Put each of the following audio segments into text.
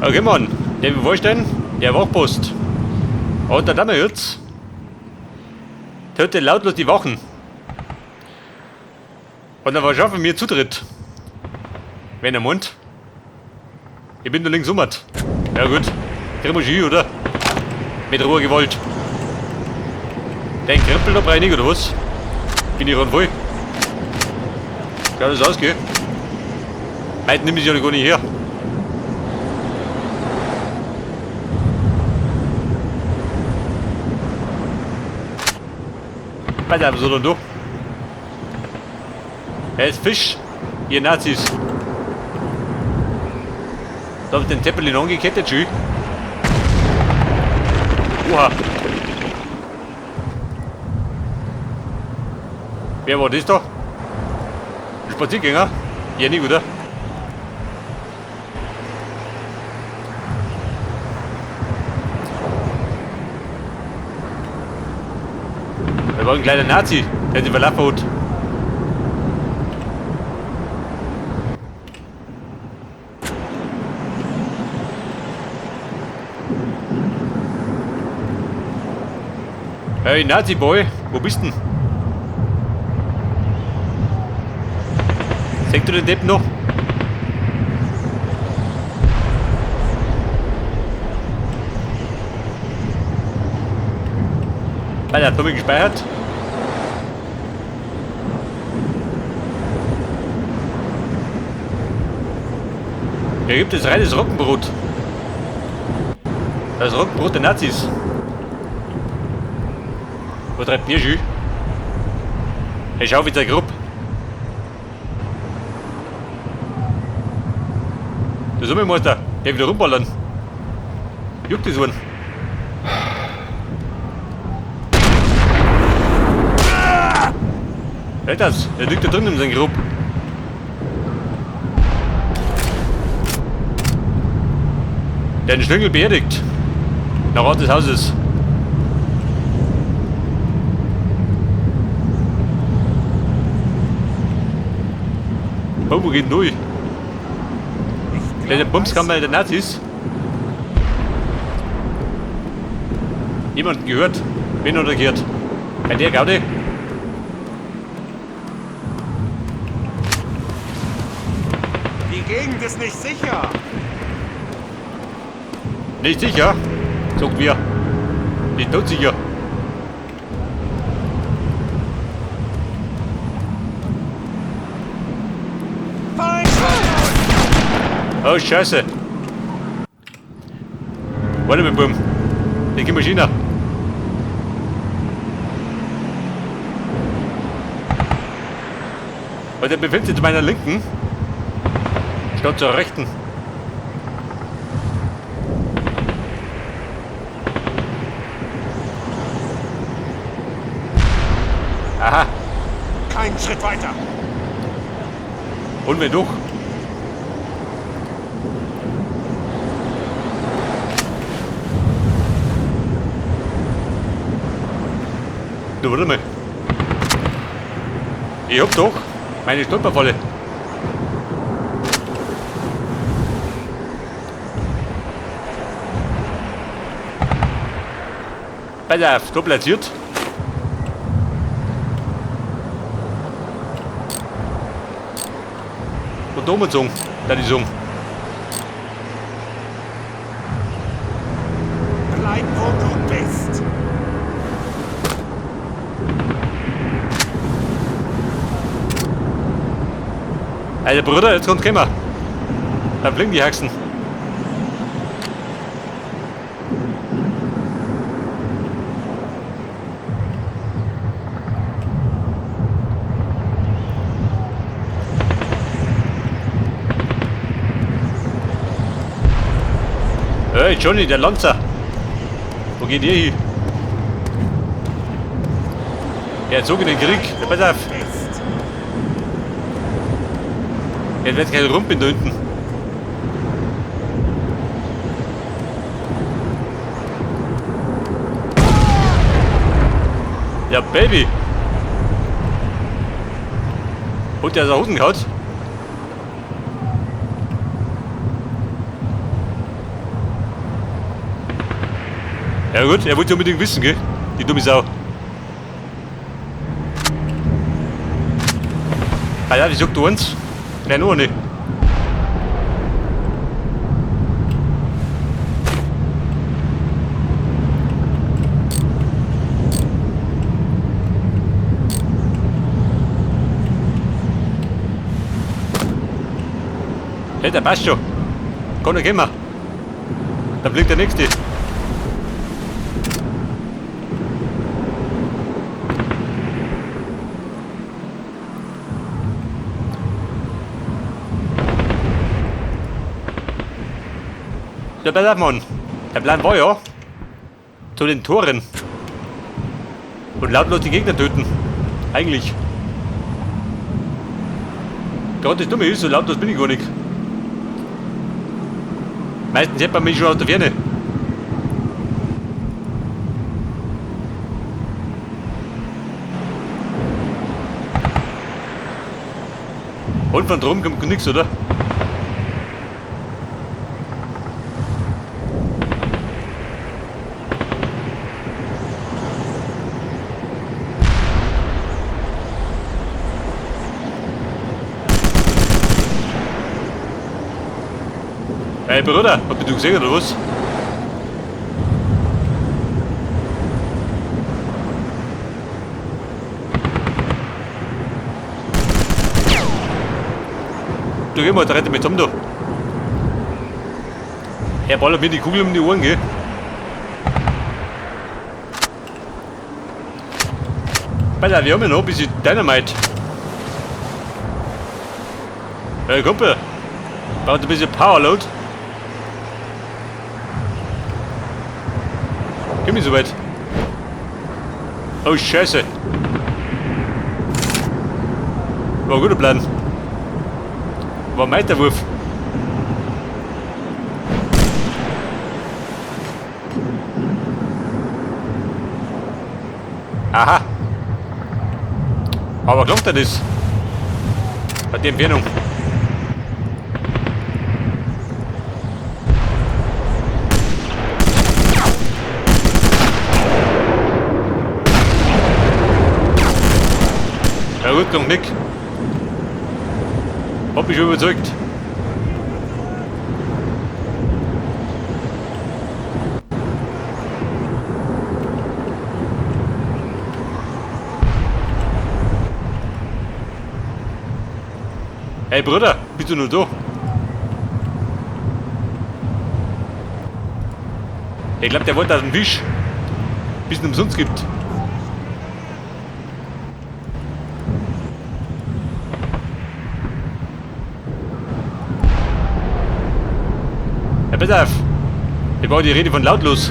Okay, Mann. Der, wo ist denn? Der Wachpost. Und da haben wir jetzt. Töte lautlos die Wachen. Und dann war schaffen mir Zutritt. Wenn er meint. Ich bin nur links ummert. Ja gut. Kriegen wir schon, oder? Mit Ruhe gewollt. Den Krempel noch rein, oder was? Bin ich ran voll. Kann das ausgehen? Meint nimmt sich ja gar nicht her. Was haben sie denn da? Er ist Fisch, ihr Nazis. Da hab ich den Zeppelin angekettet, schön. Oha. Wer war das da? Ein Spaziergänger? Ja, nicht, oder? Da war ein kleiner Nazi, der sich verlaufen hat. Hey Nazi-Boy, wo bist denn? Seht du den Depp noch? Alter, hat Tommy gespeichert? Hier gibt es reines Roggenbrot. Das Roggenbrot der Nazis. Wo treibt ihr Jü? Hey, schau wieder grob. Der Sommermeister, der wieder rumballern. Juckt das einen. Hört das? Der liegt da drin in seinem Grub. Der hat den Schlüngel beerdigt. Nach Ort des Hauses. Oh, wo geht denn durch? Der Bumskammer der Nazis. Jemanden gehört? Wen oder gehört? Bei der Gaude? Die Gegend ist nicht sicher. Nicht sicher? Sagt wir. Nicht todsicher. Oh, Scheiße. Warte mal, Bum. Ich geh Maschine. Und der befindet sich zu meiner Linken. Statt zur Rechten. Aha. Keinen Schritt weiter. Und wenn doch. Du, warte mal. Ich hab doch meine Stolperfalle. Pass auf, da platziert. Und da umgezogen, da die Song. Bleib, wo du bist. Alter Bruder, jetzt kommt Kämmer. Da blinken die Haxen. Hey Johnny, der Lanzer. Wo geht ihr hin? Er zog in den Krieg. Ja, pass auf. Jetzt wird kein Rumpin da hinten. Ja, Baby. Und der ist auch Hosen gehaut. Ja gut, er wollte unbedingt wissen, gell? Die dumme Sau. Ah ja, wie sagt du uns? Nein, nur nicht. Hey, der passt schon. Kann er gehen. Dann fliegt der nächste. Ja, pass auf, Mann. Der Plan war ja, zu den Toren und lautlos die Gegner töten. Eigentlich. Gerade das Dumme ist, so lautlos bin ich gar nicht. Meistens hört man mich schon aus der Ferne. Und von drum kommt nichts, oder? Hey Bruder, habt ihr gesehen oder was? Du geh mal, da rennt mich zusammen da. Er ballert mir die Kugel um die Ohren, gell? Alter, wir haben ja noch ein bisschen Dynamite. Hey Kumpel, braucht ein bisschen Powerload. Gib mir so weit. Oh Scheiße. War ein guter Plan. War ein Meiterwurf. Aha. Aber klappt das? Bei der Entfernung. Ja gut, noch nicht. Hab mich schon überzeugt. Hey Bruder, bist du nur da? Ich glaube, der wollte einen Wisch. Bis es umsonst gibt. Ja, pass auf. Ich brauche die Rede von lautlos.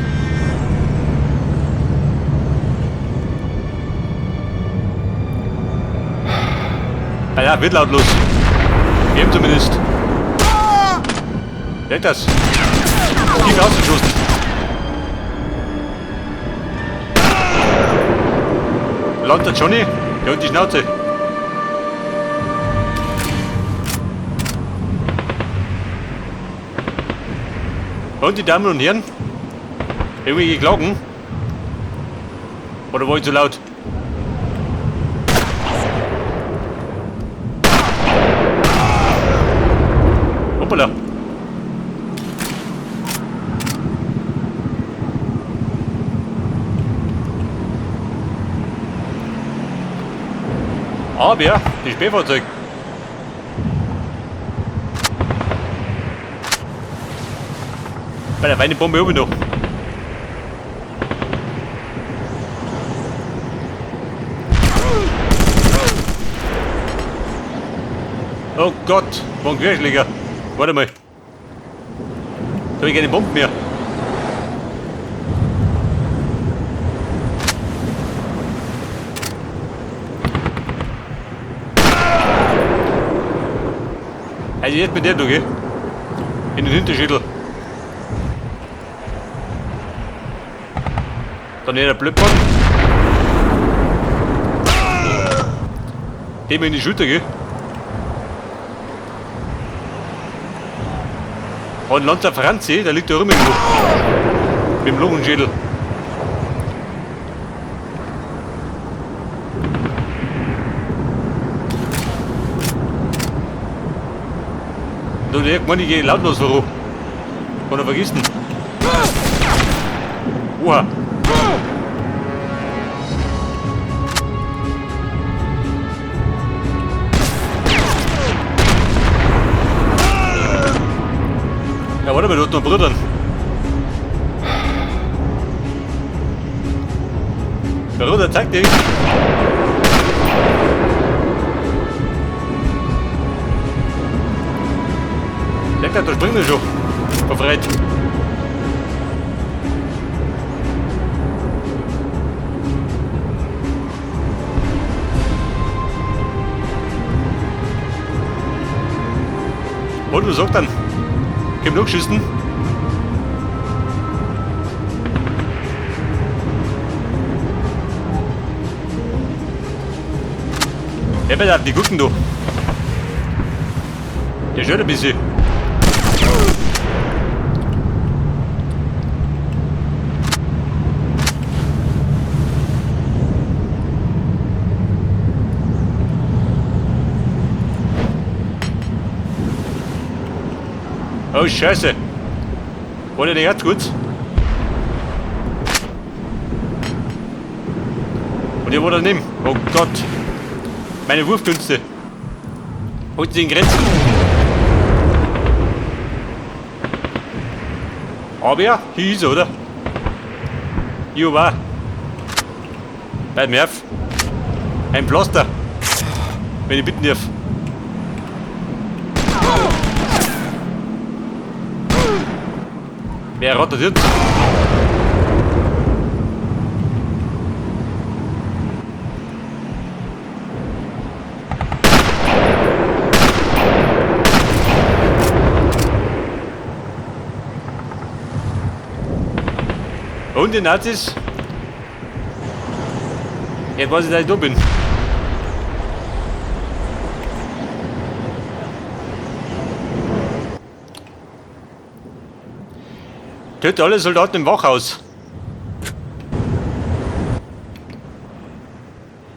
Ah ja, wird lautlos. Wir haben zumindest. Wer das? Tief ausgeschossen. Landet der Johnny? Ja, und die Schnauze. Und die Damen und Herren? Irgendwelche Glocken? Oder war ich zu laut? Hoppala. Aber ja, das Spähfahrzeug. Bei der Weinebombe oben noch. Oh Gott, war ein Querschläger. Warte mal. Da habe ich keine Bomben mehr. Also jetzt mit der du, gell? In den Hinterschädel. Dann hier der Blödmann. Dem in die Schulter, gell? Und Lanzer Franzi, der liegt da rum irgendwo. Mit dem Lungenschädel. Du, der Mann, ich gehe lautlos voran. Oder vergisst ihn. Oha. Ja, warte mal, du hast noch Brüdern. Bruder, zeig dich. Lecker, da springt er schon. Befreit. Und was sagt dann? Komm noch schießen. Wer will da die gucken, du? Der schaut ein bisschen. Oh, Scheiße. War der nicht gut? Und ihr wollt er nehmen. Oh Gott. Meine Wurfkünste. Holt sie in Grenzen. Aber ja, hier ist er, oder? Hier war. Bei Merv. Ein Pflaster. Wenn ich bitten darf. Wer rattert jetzt? Und die Nazis? Jetzt weiß ich, dass ich da bin. Tötet alle Soldaten im Wachhaus.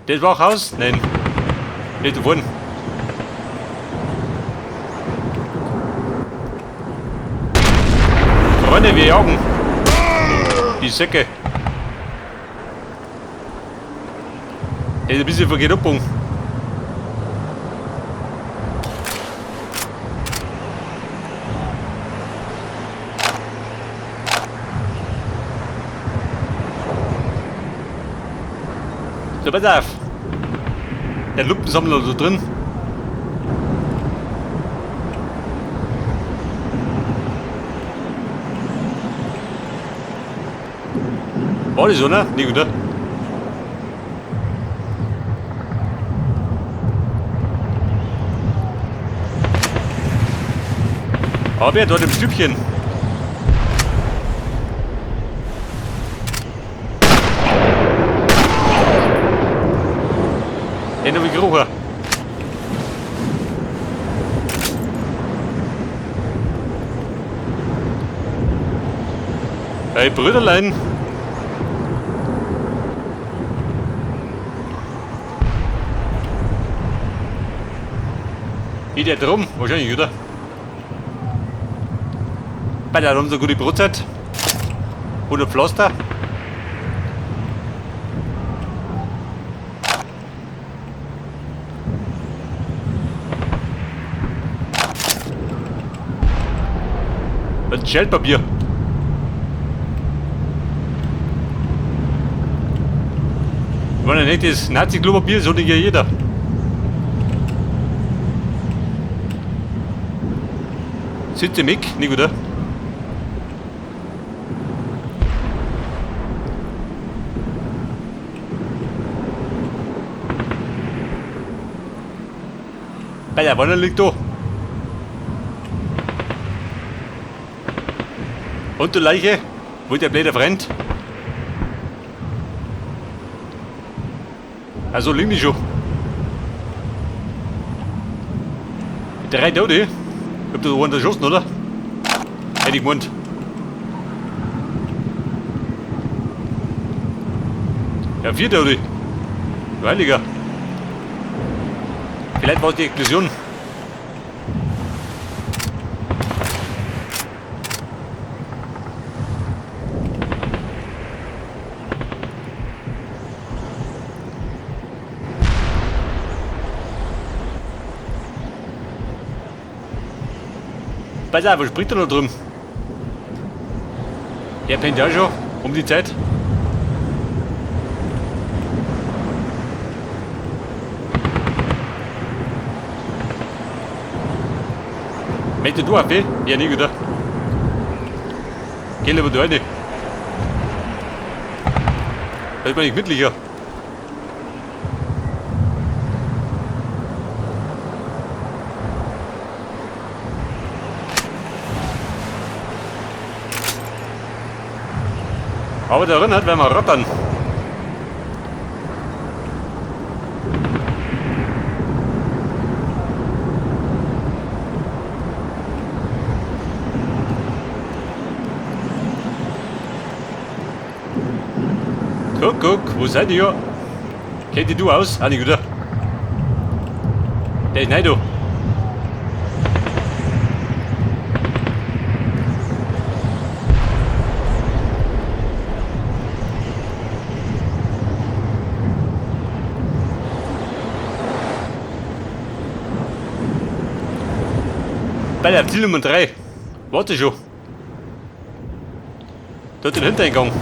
Das Wachhaus? Nein. Nicht da vorne. Freunde, wir jagen. Die Säcke. Das ist ein bisschen Vergeduppung. So, pass auf. Der Lumpensammler da drin. War das so, ne? Nicht gut, ne? Aber er dort im Stübchen. Den habe ich gerochen. Hey Brüderlein. Geht der drum? Wahrscheinlich, oder? Bei der haben so gute Brotzeit. Und ein Pflaster. Und Schellpapier. Ich meine nicht, das Nazi-Klopapier so nicht jeder. Sitze Mick, nicht gut, oder? Bei der Wanne liegt da. Und die Leiche, wo der blöde Freund. Also liegen die schon. 3 Tote. Ich hab da einen erschossen, oder? Hätte ich gemeint. Ja, 4 Tote. Du Heiliger. Vielleicht war es die Explosion. Pass auf, was spricht er noch drum? Er pennt ja schon um die Zeit. Möchtest du auf weh? Ja, nicht wieder. Geh lieber da rein. Da ist man nicht gemütlicher. Aber darin hat, wenn wir rattern. Guck, wo seid ihr? Kennt ihr du aus? Ah, nicht, oder? Der ist nicht da. Bei der Ziel Nummer 3. Warte schon. Dort den Hintereingang.